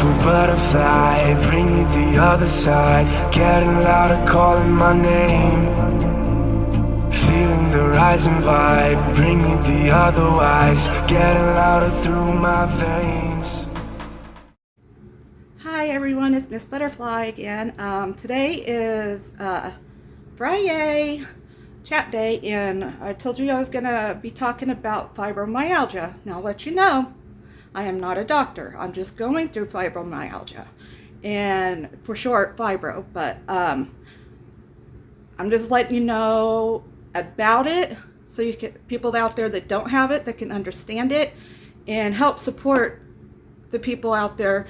beautiful butterfly, bring me the other side. Getting louder, calling my name. Feeling the rising vibe, bring me the otherwise. Getting louder through my veins. Hi everyone, it's Miss Butterfly again. Today is Friday chat day, and I told you I was going to be talking about fibromyalgia. Now I'll let you know, I am not a doctor. I'm just going through fibromyalgia, and for short, fibro. But I'm just letting you know about it, so you can, people out there that don't have it, that can understand it and help support the people out there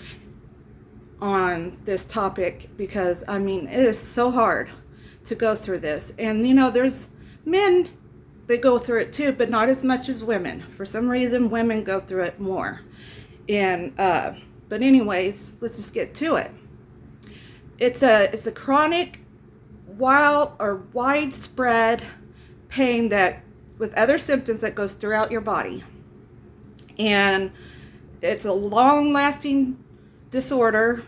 on this topic, because I mean, it is so hard to go through this. And you know, there's men that go through it too, but not as much as women. For some reason, women go through it more. And but anyways, let's just get to it. It's a chronic, widespread pain that with other symptoms that goes throughout your body, and it's a long-lasting disorder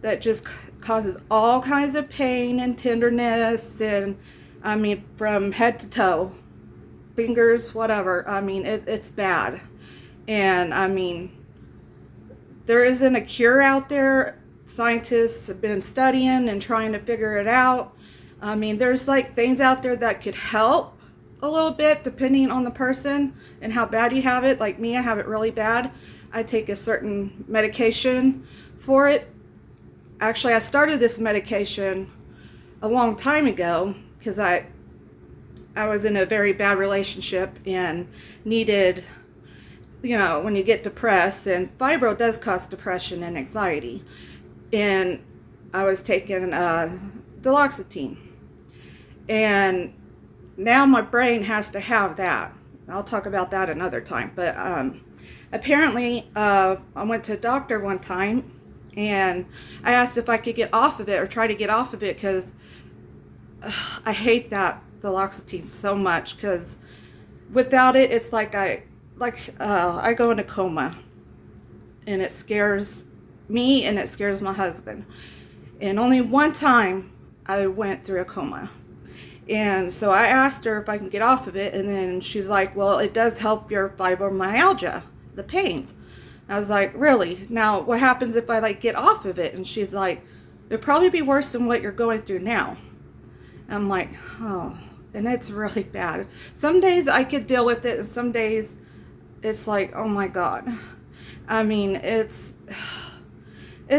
that just causes all kinds of pain and tenderness, and I mean, from head to toe, fingers, whatever. I mean, it's bad. And I mean, there isn't a cure out there. Scientists have been studying and trying to figure it out. I mean, there's like things out there that could help a little bit depending on the person and how bad you have it. Like me, I have it really bad. I take a certain medication for it. Actually, I started this medication a long time ago because I was in a very bad relationship and needed, you know, when you get depressed, and fibro does cause depression and anxiety. And I was taking duloxetine. And now my brain has to have that. I'll talk about that another time. But apparently, I went to a doctor one time, and I asked if I could get off of it or try to get off of it, because I hate that duloxetine so much, because without it, it's like I go in a coma, and it scares me and it scares my husband. And only one time I went through a coma. And so I asked her if I can get off of it, and then she's like, well, it does help your fibromyalgia, the pains. I was like, really? Now, what happens if I like get off of it? And she's like, it'd probably be worse than what you're going through now. I'm like, oh, and it's really bad. Some days I could deal with it, and some days it's like, oh my God. I mean, it's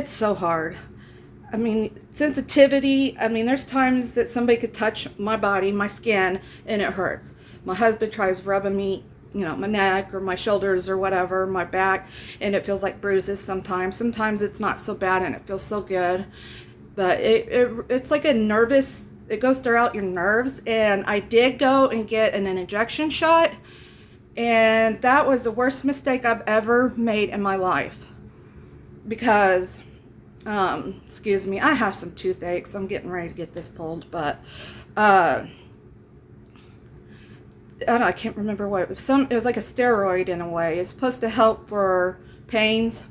so hard. I mean, sensitivity, I mean, there's times that somebody could touch my body, my skin, and it hurts. My husband tries rubbing me, you know, my neck or my shoulders or whatever, my back, and it feels like bruises sometimes. Sometimes it's not so bad and it feels so good. But it's like a nervous, it goes throughout your nerves. And I did go and get an injection shot, and that was the worst mistake I've ever made in my life. Because, excuse me, I have some toothaches. I'm getting ready to get this pulled, but I don't know, I can't remember what it was. It was like a steroid in a way. It's supposed to help for pains.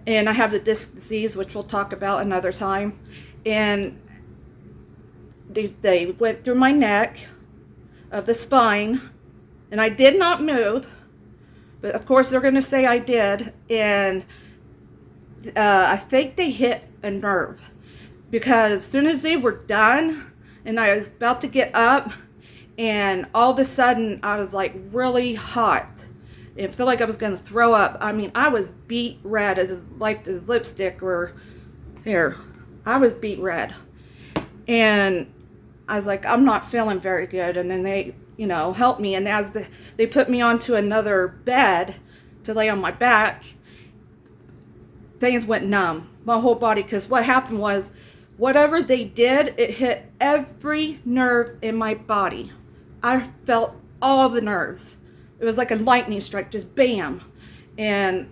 And I have the disc disease, which we'll talk about another time. And they went through my neck of the spine, and I did not move, but of course they're going to say I did. And I think they hit a nerve, because as soon as they were done and I was about to get up, and all of a sudden I was like really hot. It felt like I was going to throw up. I mean, I was beet red, as like the lipstick or here. I was beet red. And I was like, I'm not feeling very good. And then they, you know, helped me. And as they put me onto another bed to lay on my back, things went numb, my whole body. Because what happened was, whatever they did, it hit every nerve in my body. I felt all the nerves. It was like a lightning strike, just bam. And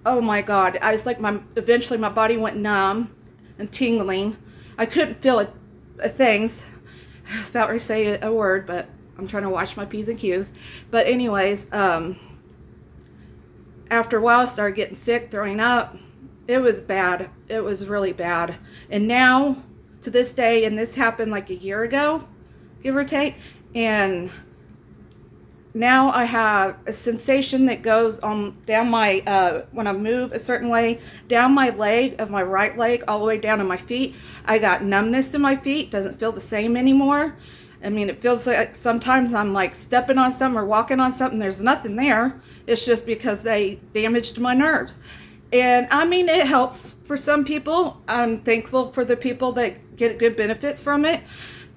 oh my God, I was like, eventually my body went numb and tingling. I couldn't feel things. I was about to say a word, but I'm trying to watch my P's and Q's. But anyways, after a while I started getting sick, throwing up, It was bad. It was really bad. And now, to this day, and this happened like a year ago, give or take, and now I have a sensation that goes on down my, when I move a certain way, down my leg of my right leg, all the way down to my feet. I got numbness in my feet. Doesn't feel the same anymore. I mean, it feels like sometimes I'm like stepping on something or walking on something. There's nothing there. It's just because they damaged my nerves. And I mean, it helps for some people. I'm thankful for the people that get good benefits from it.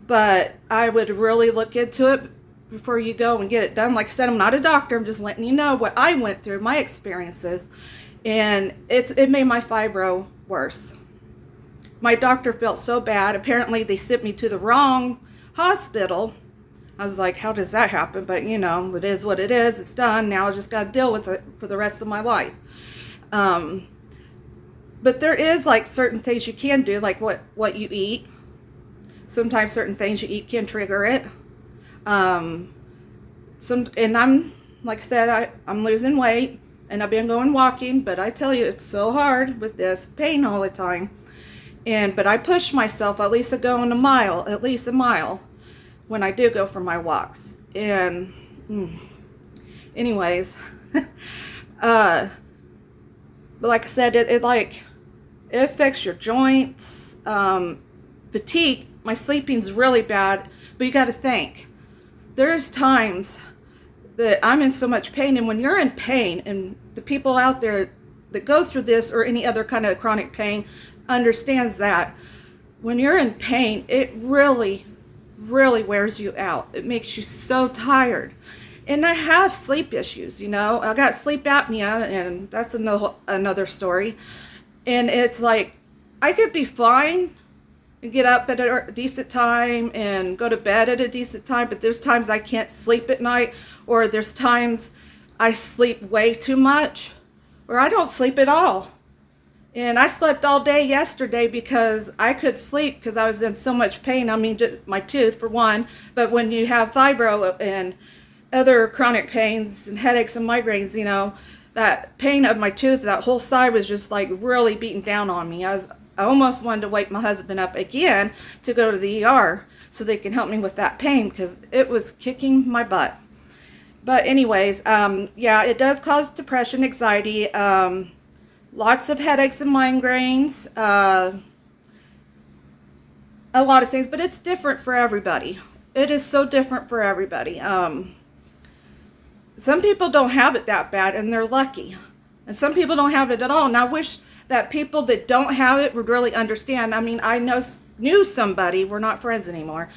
But I would really look into it before you go and get it done. Like I said, I'm not a doctor. I'm just letting you know what I went through, my experiences. And it made my fibro worse. My doctor felt so bad. Apparently, they sent me to the wrong hospital. I was like, how does that happen? But, you know, it is what it is. It's done. Now I just got to deal with it for the rest of my life. But there is, like, certain things you can do, like what you eat. Sometimes certain things you eat can trigger it. And I'm, like I said, I'm losing weight, and I've been going walking, but I tell you, it's so hard with this pain all the time. But I push myself at least at least a mile when I do go for my walks. And anyways, but like I said, it affects your joints, fatigue. My sleeping's really bad, but you got to think, there's times that I'm in so much pain, and when you're in pain, and the people out there that go through this or any other kind of chronic pain understands that when you're in pain, it really, really wears you out. It makes you so tired. And I have sleep issues, you know. I got sleep apnea, and that's another story. And it's like, I could be fine and get up at a decent time and go to bed at a decent time, but there's times I can't sleep at night, or there's times I sleep way too much, or I don't sleep at all. And I slept all day yesterday because I could sleep because I was in so much pain. I mean, just my tooth for one, but when you have fibro and other chronic pains and headaches and migraines, you know, that pain of my tooth, that whole side was just like really beating down on me. I almost wanted to wake my husband up again to go to the ER so they can help me with that pain because it was kicking my butt. But anyways, yeah, it does cause depression, anxiety, lots of headaches and migraines, a lot of things, but it's different for everybody. It is so different for everybody. Some people don't have it that bad, and they're lucky. And some people don't have it at all. And I wish that people that don't have it would really understand. I mean, I knew somebody, we're not friends anymore.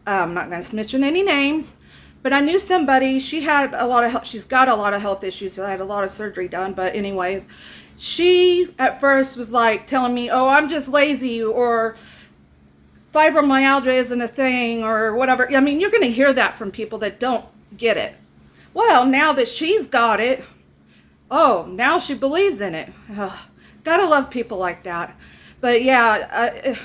I'm not going to mention any names, but I knew somebody, she's got a lot of health issues. I had a lot of surgery done, but anyways, she at first was like telling me, oh, I'm just lazy, or fibromyalgia isn't a thing, or whatever. I mean, you're going to hear that from people that don't get it. Well, now that she's got it, oh, now she believes in it. Gotta love people like that. But yeah,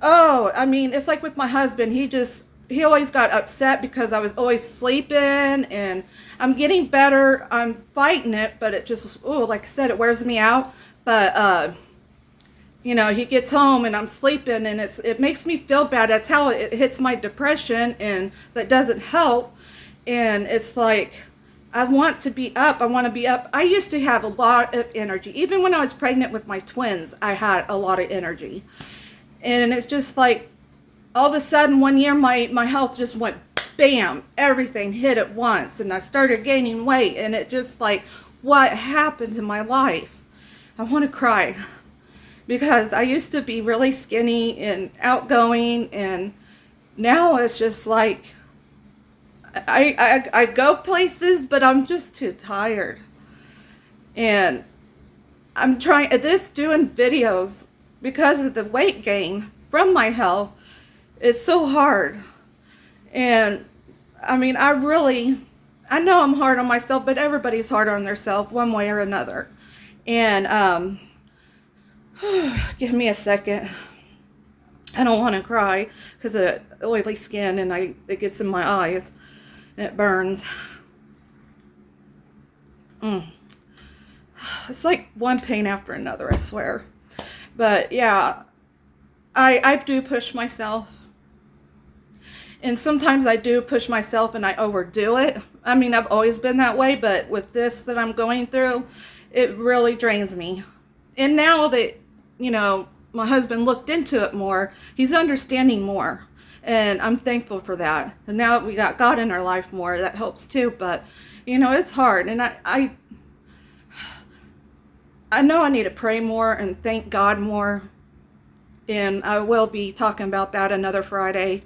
I mean, it's like with my husband. He always got upset because I was always sleeping, and I'm getting better. I'm fighting it, but it just, like I said, it wears me out. But, you know, he gets home and I'm sleeping, and it makes me feel bad. That's how it hits my depression, and that doesn't help. And it's like, I want to be up. I used to have a lot of energy. Even when I was pregnant with my twins, I had a lot of energy. And it's just like, all of a sudden, one year, my health just went bam. Everything hit at once. And I started gaining weight. And it just like, what happened to my life? I want to cry. Because I used to be really skinny and outgoing. And now it's just like, I go places, but I'm just too tired. And I'm doing videos because of the weight gain from my health. It's so hard. And I mean, I know I'm hard on myself, but everybody's hard on themselves one way or another. And give me a second. I don't want to cry because of oily skin, and it gets in my eyes. And it burns. it's like one pain after another, I swear. But yeah, I do push myself. And sometimes I do push myself and I overdo it. I mean, I've always been that way, but with this that I'm going through, it really drains me. And now that, my husband looked into it more, he's understanding more. And I'm thankful for that. And now that we got God in our life more, that helps too. But, it's hard. And I know I need to pray more and thank God more. And I will be talking about that another Friday,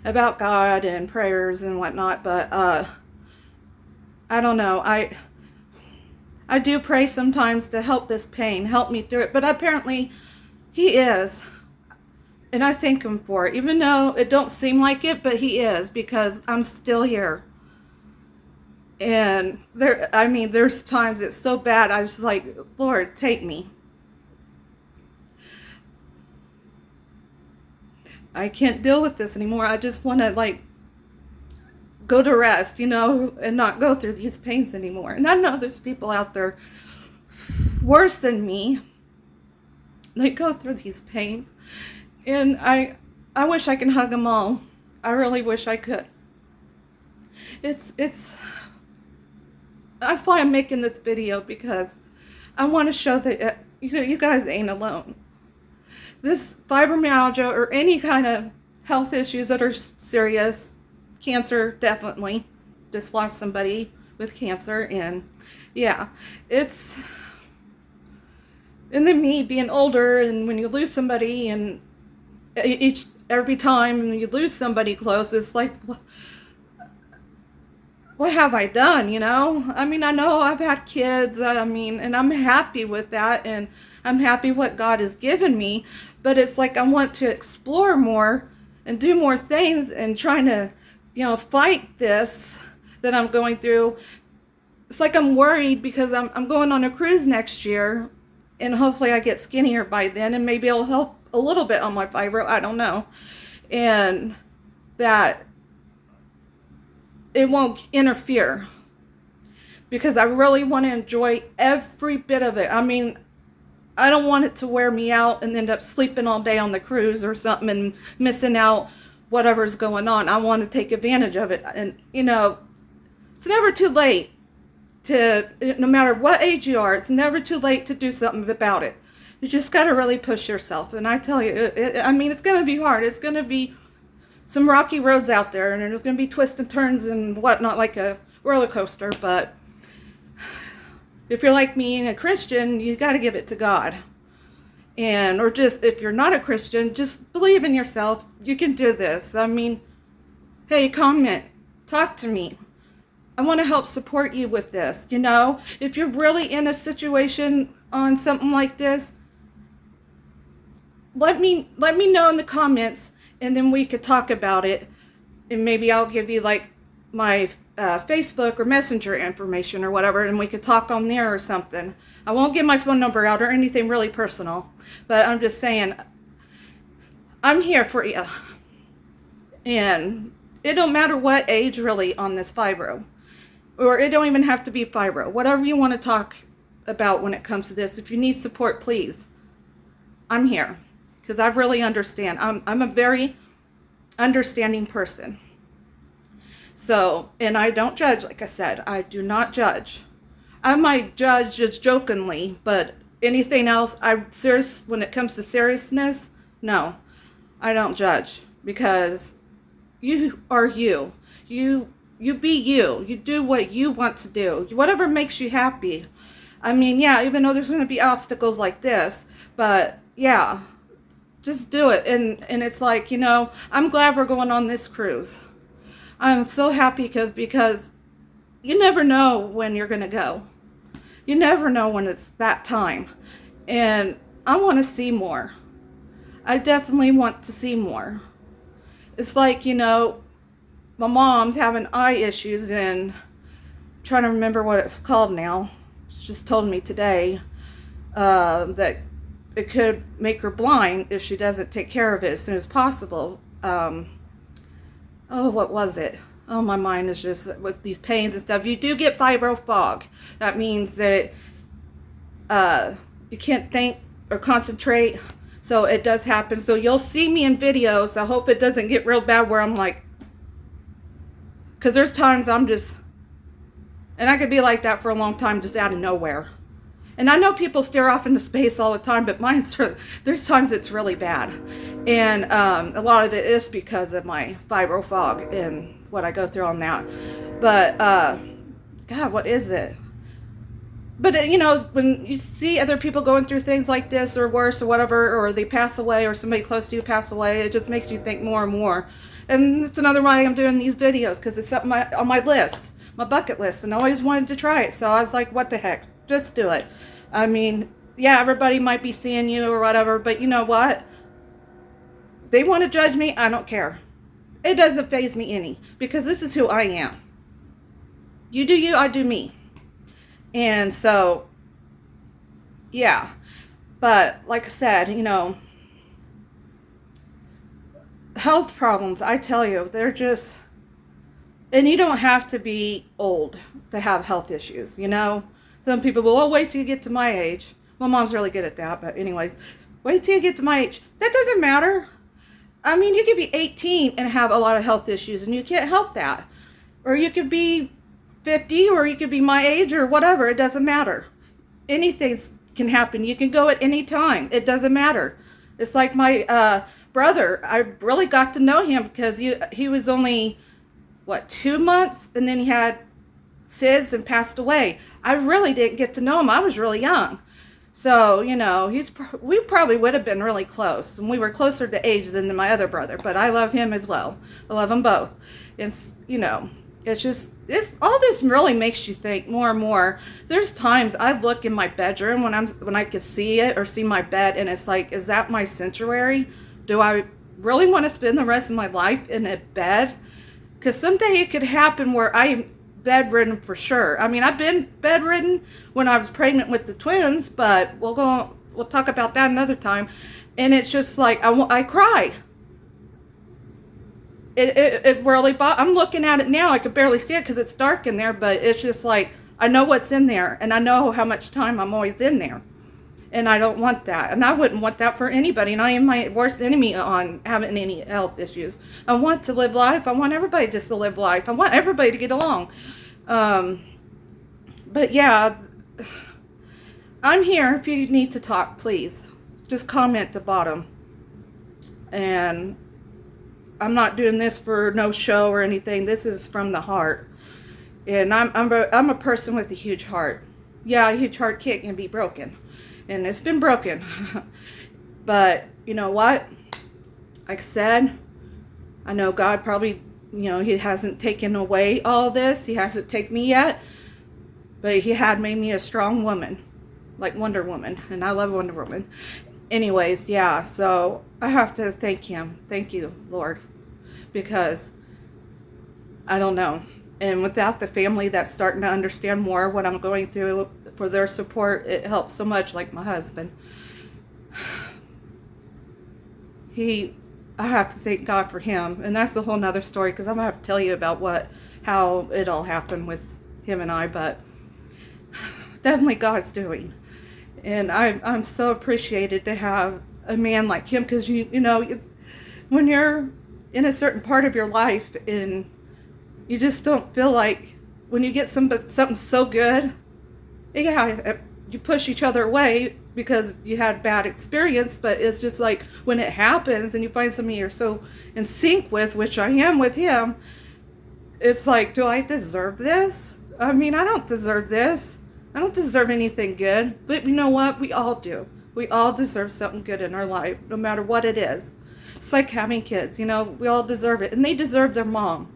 about God and prayers and whatnot. But I don't know. I do pray sometimes to help this pain, help me through it. But apparently He is. And I thank Him for it, even though it don't seem like it, but He is, because I'm still here. And there's times it's so bad, I was like, Lord, take me. I can't deal with this anymore. I just want to, go to rest, and not go through these pains anymore. And I know there's people out there worse than me. They go through these pains. And I wish I could hug them all. I really wish I could. That's why I'm making this video, because I want to show that you guys ain't alone. This fibromyalgia, or any kind of health issues that are serious, cancer definitely, just lost somebody with cancer, and yeah, and then me being older, and when you lose somebody, and every time you lose somebody close, it's like, what have I done, I mean, I know I've had kids, and I'm happy with that, and I'm happy what God has given me, but it's like I want to explore more and do more things and trying to, fight this that I'm going through. It's like I'm worried because I'm going on a cruise next year, and hopefully I get skinnier by then, and maybe it'll help a little bit on my fibro, I don't know, and that it won't interfere, because I really want to enjoy every bit of it. I mean, I don't want it to wear me out and end up sleeping all day on the cruise or something and missing out whatever's going on. I want to take advantage of it. And, it's never too late no matter what age you are, it's never too late to do something about it. You just got to really push yourself. And I tell you, it's going to be hard. It's going to be some rocky roads out there, and there's going to be twists and turns and whatnot, like a roller coaster. But if you're like me and a Christian, you got to give it to God. Or just, if you're not a Christian, just believe in yourself. You can do this. I mean, hey, comment, talk to me. I want to help support you with this. If you're really in a situation on something like this, let me know in the comments, and then we could talk about it, and maybe I'll give you my Facebook or Messenger information or whatever, and we could talk on there or something. I won't give my phone number out or anything really personal, but I'm just saying, I'm here for you. And it don't matter what age really on this fibro, or it don't even have to be fibro. Whatever you want to talk about when it comes to this, if you need support, please, I'm here, because I really understand. I'm a very understanding person. So, and I don't judge, like I said, I do not judge. I might judge just jokingly, but anything else, when it comes to seriousness, no, I don't judge, because you are you. You be you. You do what you want to do. Whatever makes you happy. I mean, yeah, even though there's going to be obstacles like this, but yeah, just do it. And it's like, I'm glad we're going on this cruise. I'm so happy because you never know when you're going to go. You never know when it's that time. And I want to see more. I definitely want to see more. It's like, my mom's having eye issues, and I'm trying to remember what it's called now. She just told me today that it could make her blind if she doesn't take care of it as soon as possible. What was it? Oh, my mind is just with these pains and stuff. You do get fibro fog. That means that You can't think or concentrate. So it does happen. So you'll see me in videos. I hope it doesn't get real bad where I'm like, because there's times I'm just, and I could be like that for a long time, just out of nowhere. And I know people stare off into space all the time, but there's times it's really bad. And a lot of it is because of my fibro fog and what I go through on that. But, God, what is it? But, you know, when you see other people going through things like this or worse or whatever, or they pass away or somebody close to you pass away, it just makes you think more and more. And it's another why I'm doing these videos, because it's something on my list, my bucket list, and I always wanted to try it. So I was like, what the heck? Just do it. I mean, yeah, everybody might be seeing you or whatever, but you know what? They want to judge me. I don't care. It doesn't faze me any, because this is who I am. You do you, I do me. And so, yeah. But like I said, you know, health problems, I tell you, they're just, and you don't have to be old to have health issues, you know. Some people will, wait till you get to my age. My mom's really good at that, but anyways, wait till you get to my age. That doesn't matter. I mean, you could be 18 and have a lot of health issues, and you can't help that. Or you could be 50, or you could be my age, or whatever. It doesn't matter. Anything can happen. You can go at any time. It doesn't matter. It's like my brother. I really got to know him because he was only, 2 months, and then he had SIDS and passed away. I really didn't get to know him. I was really young. So, you know, we probably would have been really close, and we were closer to age than my other brother, but I love him as well. I love them both. And, you know, it's just, all this really makes you think more and more. There's times I look in my bedroom when I can see it or see my bed, and it's like, is that my sanctuary? Do I really want to spend the rest of my life in a bed? Because someday it could happen where I'm bedridden for sure. I mean, I've been bedridden when I was pregnant with the twins, but we'll talk about that another time. And it's just like, I cry. It really, I'm looking at it now. I could barely see it because it's dark in there, but it's just like, I know what's in there, and I know how much time I'm always in there. And I don't want that. And I wouldn't want that for anybody. And I am my worst enemy on having any health issues. I want to live life. I want everybody just to live life. I want everybody to get along. But yeah, I'm here. If you need to talk, please just comment at the bottom. And I'm not doing this for no show or anything. This is from the heart. And I'm a person with a huge heart. Yeah, a huge heart can be broken. And it's been broken. But you know what? Like I said, I know God probably, you know, he hasn't taken away all this. He hasn't taken me yet. But he had made me a strong woman. Like Wonder Woman. And I love Wonder Woman. Anyways, yeah. So I have to thank him. Thank you, Lord. Because I don't know. And without the family that's starting to understand more what I'm going through, for their support, it helps so much. Like my husband, I have to thank God for him, and that's a whole nother story, because I'm gonna have to tell you about how it all happened with him and I. But definitely God's doing, and I'm so appreciated to have a man like him, because you know, when you're in a certain part of your life and you just don't feel like, when you get something so good, yeah, you push each other away because you had bad experience. But it's just like, when it happens and you find somebody you're so in sync with, which I am with him, it's like, do I deserve this? I mean, I don't deserve this. I don't deserve anything good. But you know what? We all do. We all deserve something good in our life, no matter what it is. It's like having kids, you know, we all deserve it. And they deserve their mom.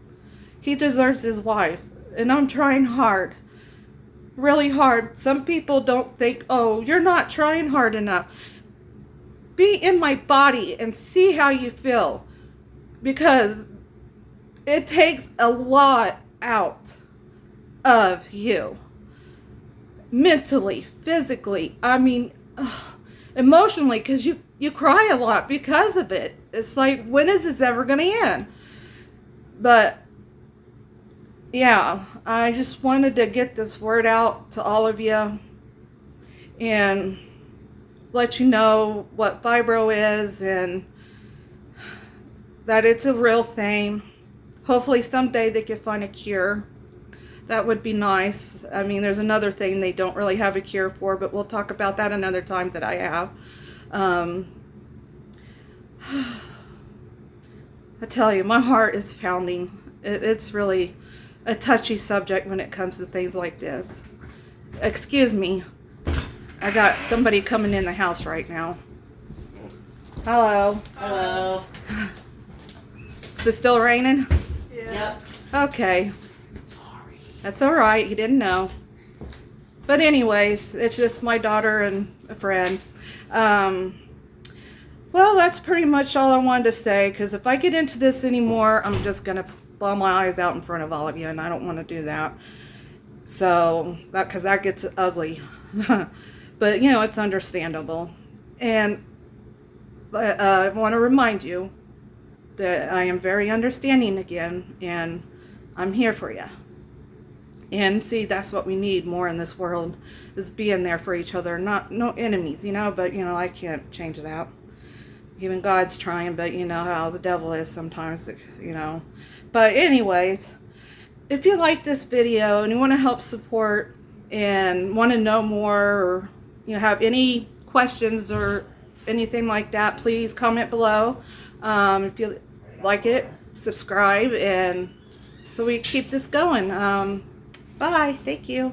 He deserves his wife. And I'm trying hard. Really hard. Some people don't think, oh, you're not trying hard enough. Be in my body and see how you feel. Because it takes a lot out of you. Mentally, physically, I mean, emotionally, because you cry a lot because of it. It's like, when is this ever going to end? But yeah, I just wanted to get this word out to all of you. and let you know what fibro is and that it's a real thing. Hopefully someday they can find a cure. That would be nice. I mean, there's another thing they don't really have a cure for, but we'll talk about that another time that I have. I tell you, my heart is pounding. It's really a touchy subject when it comes to things like this. Excuse me. I got somebody coming in the house right now. Hello. Hello. Is it still raining? Yep. Okay. Sorry. That's all right. You didn't know. But anyways, it's just my daughter and a friend. Well, that's pretty much all I wanted to say, because if I get into this anymore, I'm just going to bawl my eyes out in front of all of you, and I don't want to do that. So, because that gets ugly. But, you know, it's understandable. And I want to remind you that I am very understanding again, and I'm here for you. And see, that's what we need more in this world, is being there for each other. No enemies, you know, but, you know, I can't change that. Even God's trying, but you know how the devil is sometimes, you know. But anyways, if you like this video and you want to help support and want to know more, or you know, have any questions or anything like that, please comment below. If you like it, subscribe, and so we keep this going. Bye. Thank you.